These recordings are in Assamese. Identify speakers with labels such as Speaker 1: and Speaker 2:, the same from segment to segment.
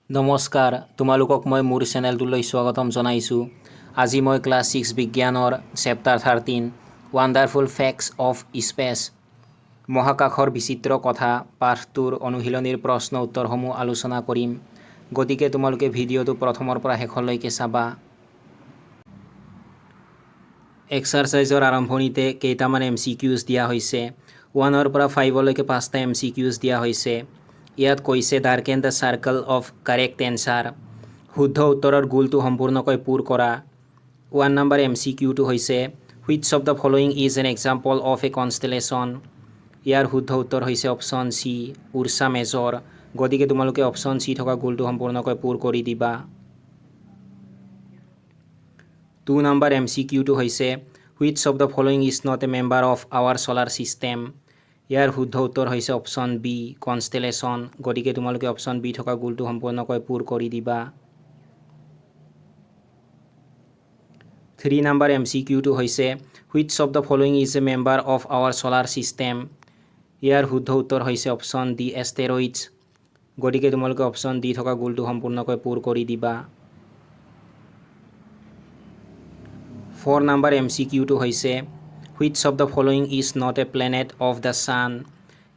Speaker 1: নমস্কাৰ তোমালোকক মই মোৰ চেনেলটোলৈ স্বাগতম জনাইছোঁ। আজি মই ক্লাছ 6 বিজ্ঞানৰ chapter 13 wonderful facts of space মহাকাশৰ বিচিত্ৰ কথা পাঠটোৰ অনুশীলনীৰ প্ৰশ্ন উত্তৰসমূহ আলোচনা কৰিম। গতিকে তোমালোকে ভিডিঅ'টো প্ৰথমৰ পৰা শেষলৈকে চাবা। এক্সাৰচাইজৰ আৰম্ভণিতে কেইটামান MCQs দিয়া হৈছে। 1ৰ পৰা 5লৈকে 5টা MCQs দিয়া হৈছে। ইয়াত কৈছে darken the circle of correct answer, শুদ্ধ উত্তৰৰ গোলটো সম্পূৰ্ণকৈ পূৰ কৰা। 1 নম্বৰ MCQটো হৈছে which of the following is an example of a constellation. ইয়াৰ শুদ্ধ উত্তৰ হৈছে অপশ্যন চি, উৰ্ছা মেজৰ। গতিকে তোমালোকে অপশ্যন চি থকা গোলটো সম্পূৰ্ণকৈ পূৰ কৰি দিবা। 2 নম্বৰ MCQটো হৈছে which of the following is not a member of our solar system. ইয়াৰ শুদ্ধ উত্তৰ হৈছে অপশ্যন বি, কনষ্টেলেশ্যন। গতিকে তোমালোকে অপশ্যন বি থকা গোলটো সম্পূৰ্ণকৈ পূৰ কৰি দিবা। 3 নম্বৰ MCQটো হৈছে which of the following is a member of our solar system. ইয়াৰ শুদ্ধ উত্তৰ হৈছে অপশ্যন ডি, এষ্টেৰইডছ। গতিকে তোমালোকে অপশ্যন ডি থকা গোলটো সম্পূৰ্ণকৈ পূৰ কৰি দিবা। 4 নম্বৰ MCQটো হৈছে which of the following is not a planet of the sun.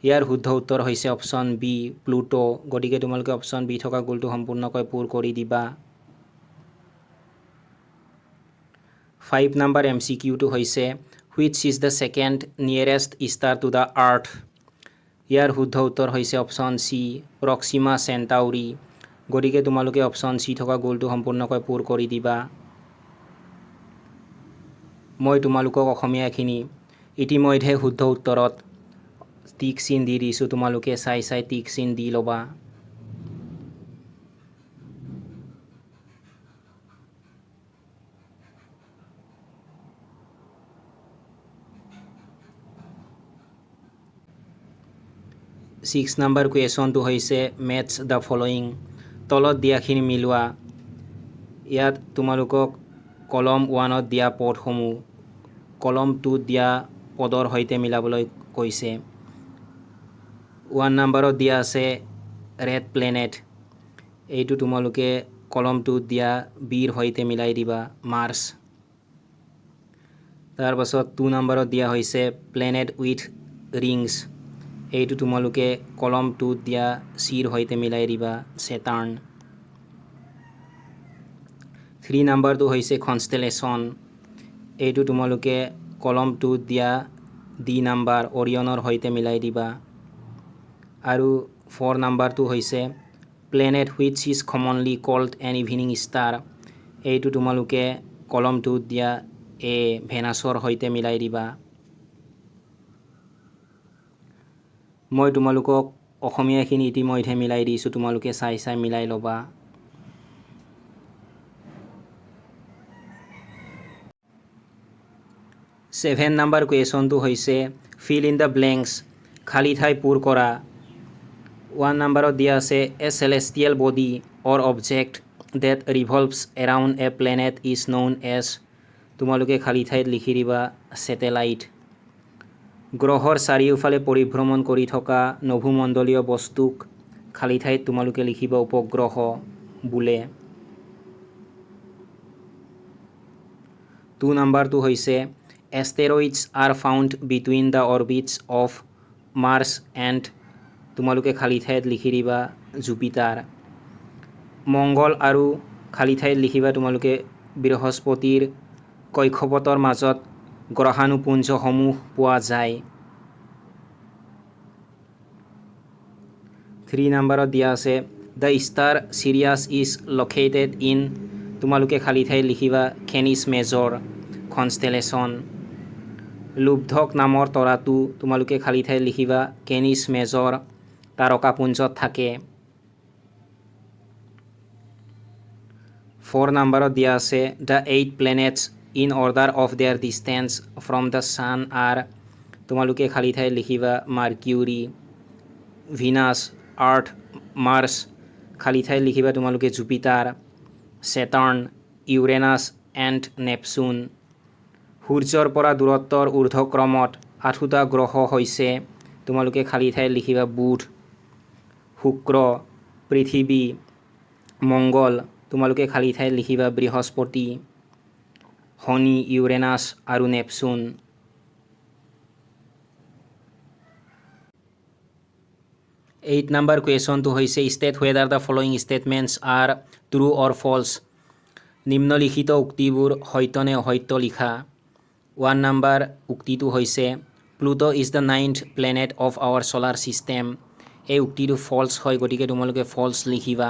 Speaker 1: ইয়াৰ শুদ্ধ উত্তৰ হৈছে অপশ্যন বি, প্লুটো। গতিকে তোমালোকে অপশ্যন বি থকা গোলটো সম্পূৰ্ণকৈ পূৰ কৰি দিবা। 5 নম্বৰ MCQটো হৈছে which is the second nearest star to the earth. ইয়াৰ শুদ্ধ উত্তৰ হৈছে অপশ্যন চি, প্ৰক্সিমা চেণ্টাউৰি। গতিকে তোমালোকে অপশ্যন চি থকা গোলটো সম্পূৰ্ণকৈ পূৰ কৰি দিবা। মই তোমালোকক অসমীয়াখিনি ইতিমধ্যে শুদ্ধ উত্তৰত টিক চিন দি দিছোঁ। তোমালোকে চাই টিক চিন দি ল'বা। ছিক্স নম্বৰ কুৱেশ্যনটো হৈছে মেটছ দ্য ফলোয়িং। তলত দিয়াখিনি মিলোৱা। ইয়াত তোমালোকক কলম 1ত দিয়া পদসমূহ কলম 2ত দিয়া পদৰ সৈতে মিলাবলৈ কৈছে। 1 নম্বৰত দিয়া আছে ৰেড প্লেনেট। এইটো তোমালোকে কলম 2ত দিয়া বিৰ সৈতে মিলাই দিবা, মাৰ্চ। তাৰপাছত 2 নম্বৰত দিয়া হৈছে প্লেনেট উইথ ৰিংছ। এইটো তোমালোকে কলম 2ত দিয়া চিৰ সৈতে মিলাই দিবা, ছেটাৰ্ণ। 3 নম্বৰটো হৈছে কনষ্টেলেশ্যন। এইটো তোমালোকে কলম 2ত দিয়া ডি নম্বৰ অৰিয়নৰ সৈতে মিলাই দিবা। আৰু 4 নম্বৰটো হৈছে planet which is commonly called an evening star. এইটো তোমালোকে কলম 2ত দিয়া এ ভেনাছৰ সৈতে মিলাই দিবা। মই তোমালোকক অসমীয়াখিনি ইতিমধ্যে মিলাই দিছোঁ। তোমালোকে চাই মিলাই ল'বা। ছেভেন নম্বৰ কুৱেশ্যনটো হৈছে ফিল ইন দ্য ব্লেংকছ, খালী ঠাই পূৰ কৰা। 1 নম্বৰত দিয়া আছে a celestial body or object that revolves around a planet is known as. তোমালোকে খালী ঠাইত লিখি দিবা ছেটেলাইট। গ্ৰহৰ চাৰিওফালে পৰিভ্ৰমণ কৰি থকা নভোমণ্ডলীয় বস্তুক খালী ঠাইত তোমালোকে লিখিবা উপগ্ৰহ বোলে। 2 নম্বৰটো হৈছে asteroids are found between the orbits of Mars and তোমালোকে খালী ঠাইত লিখি দিবা জুপিটাৰ। মংগল আৰু খালী ঠাইত লিখিবা তোমালোকে বৃহস্পতিৰ কক্ষপথৰ মাজত গ্ৰহাণুপুঞ্জসমূহ পোৱা যায়। 3 নম্বৰত দিয়া আছে the star serious is located in তোমালোকে খালী ঠাইত লিখিবা কেনিছ মেজৰ কনষ্টেলেশ্যন। লুব্ধক নামৰ তৰাটো তোমালোকে খালী ঠাইত লিখিবা কেনিছ মেজৰ তাৰকাপুঞ্জত থাকে। 4 নম্বৰত দিয়া আছে the 8 planets in order of their distance from the sun are তোমালোকে খালী ঠাইত লিখিবা মাৰ্কিউৰী, ভিনাছ, আৰ্থ, মাৰ্চ। খালী ঠাইত লিখিবা তোমালোকে Jupiter, Saturn, Uranus and Neptune. সূৰ্যৰ পৰা দূৰত্বৰ ঊৰ্ধ্বক্ৰমত 8টা গ্ৰহ হৈছে তোমালোকে খালী ঠাইত লিখিবা বুধ, শুক্ৰ, পৃথিৱী, মংগল তোমালোকে খালী ঠাইত লিখিবা বৃহস্পতি, শনি, ইউৰেনাছ আৰু নেপচুন। 8 নম্বৰ কুৱেশ্যনটো হৈছে state whether the following statements are true or false. নিম্নলিখিত উক্তিবোৰ সত্য নে অসত্য লিখা। 1 নম্বৰ উক্তিটো হৈছে Pluto is the 9th planet of our solar system. এই উক্তিটো ফলছ হয়, গতিকে তোমালোকে ফলছ লিখিবা।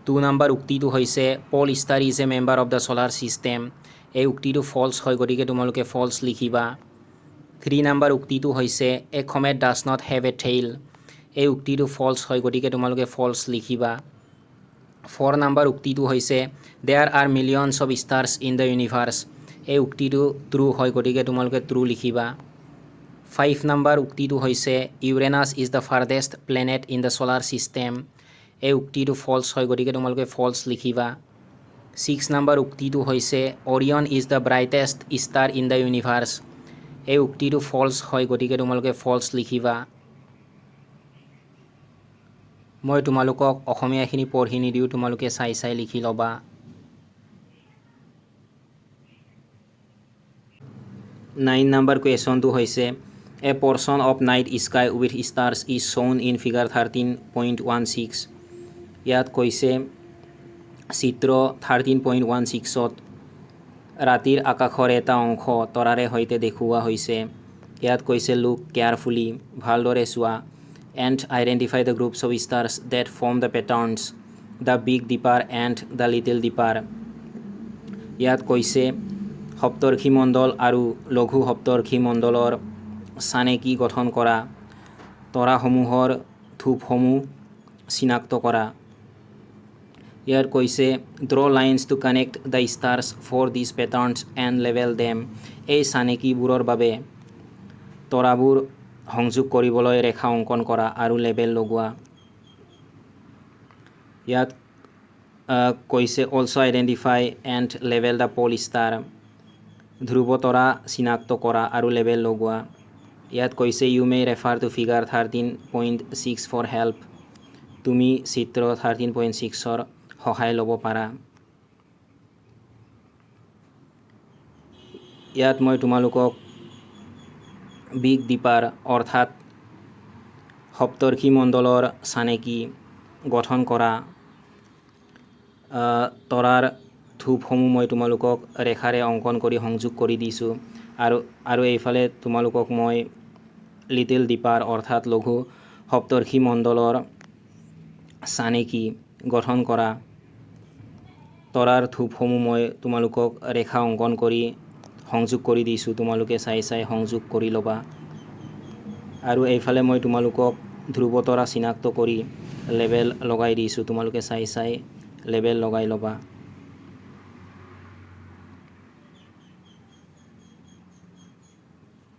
Speaker 1: 2 নম্বৰ উক্তিটো হৈছে pole star is a member of the solar system. এই উক্তিটো ফলছ হয়, গতিকে তোমালোকে ফলছ লিখিবা। 3 নম্বৰ উক্তিটো হৈছে a comet does not have a tail. এই উক্তিটো ফলছ হয়, গতিকে তোমালোকে ফলছ লিখিবা। 4 নম্বৰ উক্তিটো হৈছে there are millions of stars in the universe. এই উক্তিটো ট্ৰু হয়, গতিকে তোমালোকে ট্ৰু লিখিবা। 5 নম্বৰ উক্তিটো হৈছে Uranus is the farthest planet in the solar system. এই উক্তিটো ফলছ হয়, গতিকে তোমালোকে ফলছ লিখিবা। 6 নম্বৰ উক্তিটো হৈছে Orion is the brightest star in the universe. এই উক্তিটো ফলছ হয়, গতিকে তোমালোকে ফলছ লিখিবা। মই তোমালোকক অসমীয়াখিনি পঢ়ি নিদিওঁ, তোমালোকে চাই লিখি ল'বা। 9 নম্বৰ কুৱেশ্যনটো হৈছে a portion of night sky with stars is shown in figure 13.16। ইয়াত কৈছে চিত্ৰ 13.16ত ৰাতিৰ আকাশৰ এটা অংশ তৰাৰে সৈতে দেখুওৱা হৈছে। ইয়াত কৈছে লুক কেয়াৰফুলি, ভালদৰে চোৱা, and identify the groups of stars that form the patterns, the big dipper and the little dipper. ইয়াত কৈছে সপ্তৰ্ষি মণ্ডল আৰু লঘু সপ্তৰ্ষি মণ্ডলৰ চানেকি গঠন কৰা, তৰাসমূহৰ ধূপসমূহ চিনাক্ত কৰা। ইয়াত কৈছে draw lines to connect the stars for this patterns and label them. এই চানেকিবোৰৰ বাবে তৰাবোৰ সংযোগ কৰিবলৈ ৰেখা অংকন কৰা আৰু লেবেল লগোৱা। ইয়াত কৈছে also' identify and label the pole star. ধ্ৰুৱ তৰা চিনাক্ত কৰা আৰু লেবেল লগোৱা। ইয়াত কৈছে you may refer to figure 13.6 for help. তুমি চিত্ৰ 13.6ৰ সহায় ল'ব পাৰা। ইয়াত মই তোমালোকক বিগ ডিপাৰ অৰ্থাৎ সপ্তৰ্ষি মণ্ডলৰ চানেকি গঠন কৰা তৰাৰ ধূপসমূহ মই তোমালোকক ৰেখাৰে অংকন কৰি সংযোগ কৰি দিছোঁ। আৰু এইফালে তোমালোকক মই লিটিল ডিপাৰ অৰ্থাৎ লঘু সপ্তৰ্ষি মণ্ডলৰ চানেকি গঠন কৰা তৰাৰ ধূপসমূহ মই তোমালোকক ৰেখা অংকন কৰি সংযোগ কৰি দিছোঁ। তোমালোকে চাই সংযোগ কৰি ল'বা। আৰু এইফালে মই তোমালোকক ধ্ৰুৱ তৰা চিনাক্ত কৰি লেবেল লগাই দিছোঁ। তোমালোকে চাই লেবেল লগাই ল'বা।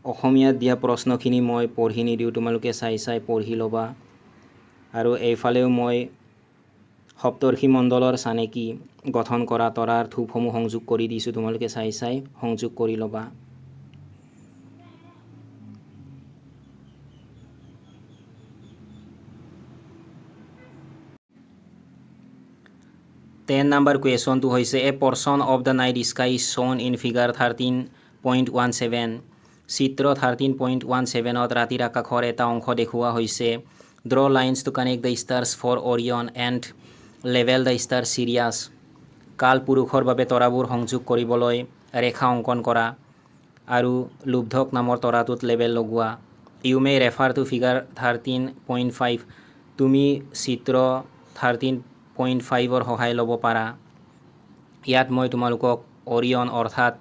Speaker 1: অসমীয়াত দিয়া প্ৰশ্নখিনি মই পঢ়ি নিদিওঁ, তোমালোকে চাই পঢ়ি ল'বা। আৰু এইফালেও মই সপ্তৰ্ষি মণ্ডলৰ চানেকি গঠন কৰা তৰাৰ ধূপসমূহ সংযোগ কৰি দিছোঁ। তোমালোকে চাই সংযোগ কৰি ল'বা। টেন নম্বৰ কুৱেশ্যনটো হৈছে a portion of the night sky is shown in figure 13.17। চিত্ৰ 13.17ত ৰাতিৰ আকাশৰ এটা অংশ দেখুওৱা হৈছে। Draw lines to connect the stars for Orion and label the star Sirius. কাল পুৰুষৰ বাবে তৰাবোৰ সংযোগ কৰিবলৈ ৰেখা অংকন কৰা আৰু লুব্ধক নামৰ তৰাটোত লেবেল লগোৱা। U may refer to figure 13.5। তুমি চিত্ৰ 13.5ৰ সহায় ল'ব পাৰা। ইয়াত মই তোমালোকক অৰিয়ন অৰ্থাৎ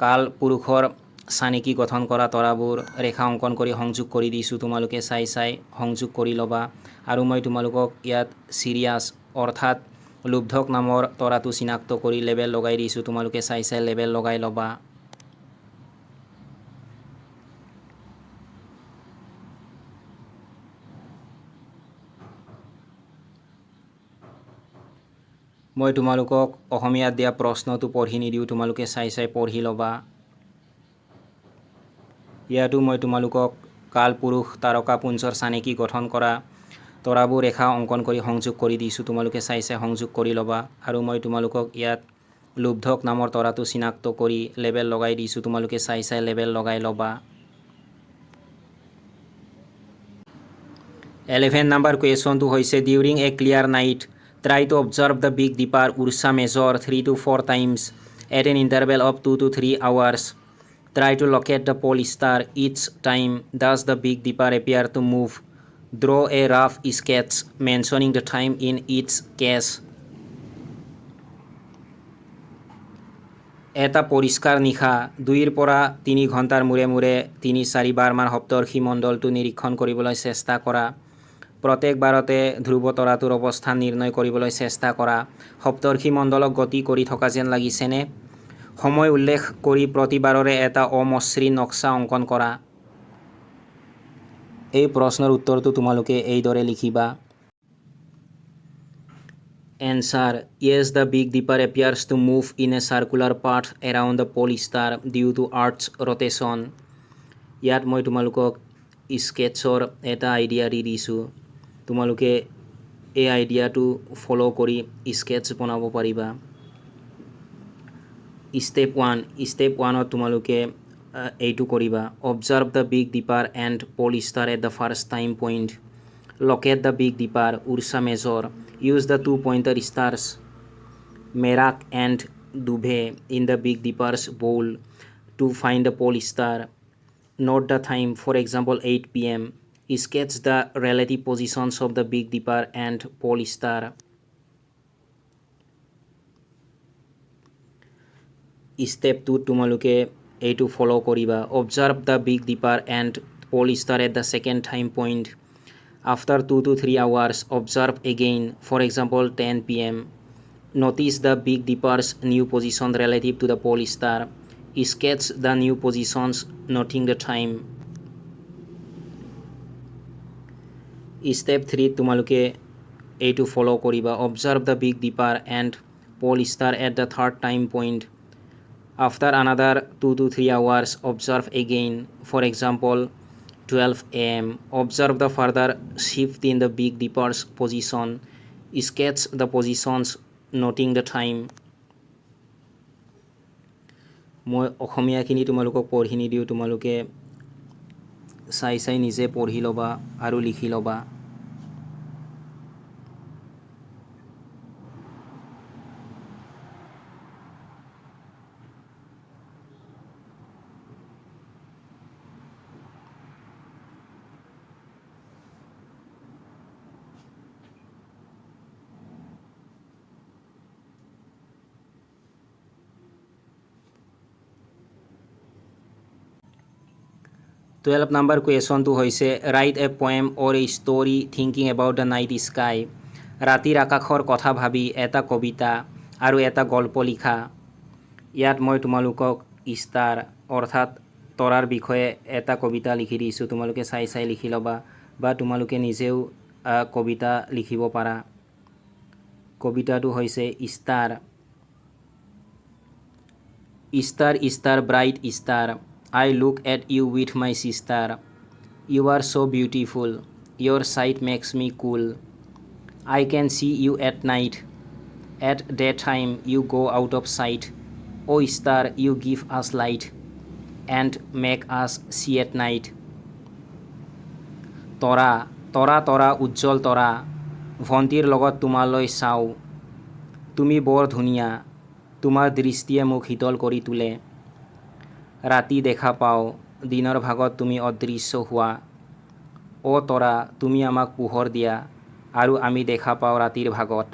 Speaker 1: কাল পুৰুষৰ চানেকি গঠন কৰা তৰাবোৰ ৰেখা অংকন কৰি সংযোগ কৰি দিছোঁ। তোমালোকে চাই সংযোগ কৰি ল'বা। আৰু মই তোমালোকক ইয়াত চিৰিয়াছ অৰ্থাৎ লুব্ধক নামৰ তৰাটো চিনাক্ত কৰি লেবেল লগাই দিছোঁ। তোমালোকে চাই লেবেল লগাই ল'বা। মই তোমালোকক অসমীয়াত দিয়া প্ৰশ্নটো পঢ়ি নিদিওঁ, তোমালোকে চাই পঢ়ি ল'বা। ইয়াতো মই তোমালোকক কাল পুৰুষ তাৰকাপুঞ্জৰ চানেকি গঠন কৰা তৰাবোৰ ৰেখা অংকন কৰি সংযোগ কৰি দিছোঁ, তোমালোকে চাই সংযোগ কৰি ল'বা। আৰু মই তোমালোকক ইয়াত লুব্ধক নামৰ তৰাটো চিনাক্ত কৰি লেবেল লগাই দিছোঁ, তোমালোকে চাই লেবেল লগাই ল'বা। 11 নম্বৰ কুৱেশ্যনটো হৈছে during a clear night try to observe the big dipper Ursa Major 3 to 4 times at an interval of 2 to 3 hours. Try to locate the pole star each time does the big dipper appear to move. Draw a rough sketch mentioning the time in each case. এটা পৰিষ্কাৰ নিশা 2 পৰা 3 ঘণ্টাৰ মূৰে মূৰে 3-4 বাৰমান সপ্তৰ্ষি মণ্ডলটো নিৰীক্ষণ কৰিবলৈ চেষ্টা কৰা। প্ৰত্যেকবাৰতে ধ্ৰুৱ তৰাটোৰ অৱস্থান নিৰ্ণয় কৰিবলৈ চেষ্টা কৰা। সপ্তৰ্ষি মণ্ডলক গতি কৰি থকা যেন লাগিছেনে? সময় উল্লেখ কৰি প্ৰতিবাৰৰে এটা অমসৃণ নক্সা অংকন কৰা। এই প্ৰশ্নৰ উত্তৰটো তোমালোকে এইদৰে লিখিবা। Answer: Yes, the Big Dipper appears to move in a circular path around the pole star due to Earth's rotation. ইয়াত মই তোমালোকক স্কেটছৰ এটা আইডিয়া দি দিছোঁ, তোমালোকে এই আইডিয়াটো ফ'ল' কৰি স্কেটছ বনাব পাৰিবা। ষ্টেপ 1ত তোমালোকে এইটো কৰিবা। Observe the big dipper and pole star at the first time point. Locate the big dipper Ursa Major. Use the 2 pointer stars Merak and Dubhe in the big dipper's bowl to find the pole star. Note the time, for example 8 PM. Sketch the relative positions of the Big Dipper and pole star. Step 2 তোমালোকে এইটো ফ'ল' কৰিবা। Observe the Big Dipper and pole star at the second time point. After 2 to 3 hours, observe again, for example 10 PM. Notice the Big Dipper's new position relative to the pole star. Sketch the new positions, noting the time. Step 3 তোমালোকে এইটো ফ'ল' কৰিবা। Observe the Big Dipper and pole star at the third time point. After another 2 to 3 hours, observe again, for example 12 AM. Observe the further shift in the Big Dipper's position. Sketch the positions, noting the time. মই অসমীয়াখিনি তোমালোকক পঢ়ি নিদিওঁ, তোমালোকে চাই নিজে পঢ়ি ল'বা আৰু লিখি ল'বা। 12 নম্বৰ কুৱেশ্যনটো হৈছে write a poem or a story thinking about the night sky. ৰাতিৰ আকাশৰ কথা ভাবি এটা কবিতা আৰু এটা গল্প লিখা। ইয়াত মই তোমালোকক ষ্টাৰ অৰ্থাৎ তৰাৰ বিষয়ে এটা কবিতা লিখি দিছোঁ, তোমালোকে চাই লিখি ল'বা বা তোমালোকে নিজেও কবিতা লিখিব পাৰা। কবিতাটো হৈছে star. Star, star, bright star, I look at you with my sister. You are so beautiful, your sight makes me cool. I can see you at night, at daytime you go out of sight. Oh star, you give us light and make us see at night. তৰা তৰা তৰা উজ্জ্বল তৰা, ভণ্টিৰ লগত তোমালৈ চাওঁ। তুমি বৰ ধুনীয়া, তোমাৰ দৃষ্টিয়ে মোক শীতল কৰি তোলে। ৰাতি দেখা পাওঁ, দিনৰ ভাগত তুমি অদৃশ্য হোৱা। অ' তৰা, তুমি আমাক পোহৰ দিয়া আৰু আমি দেখা পাওঁ ৰাতিৰ ভাগত।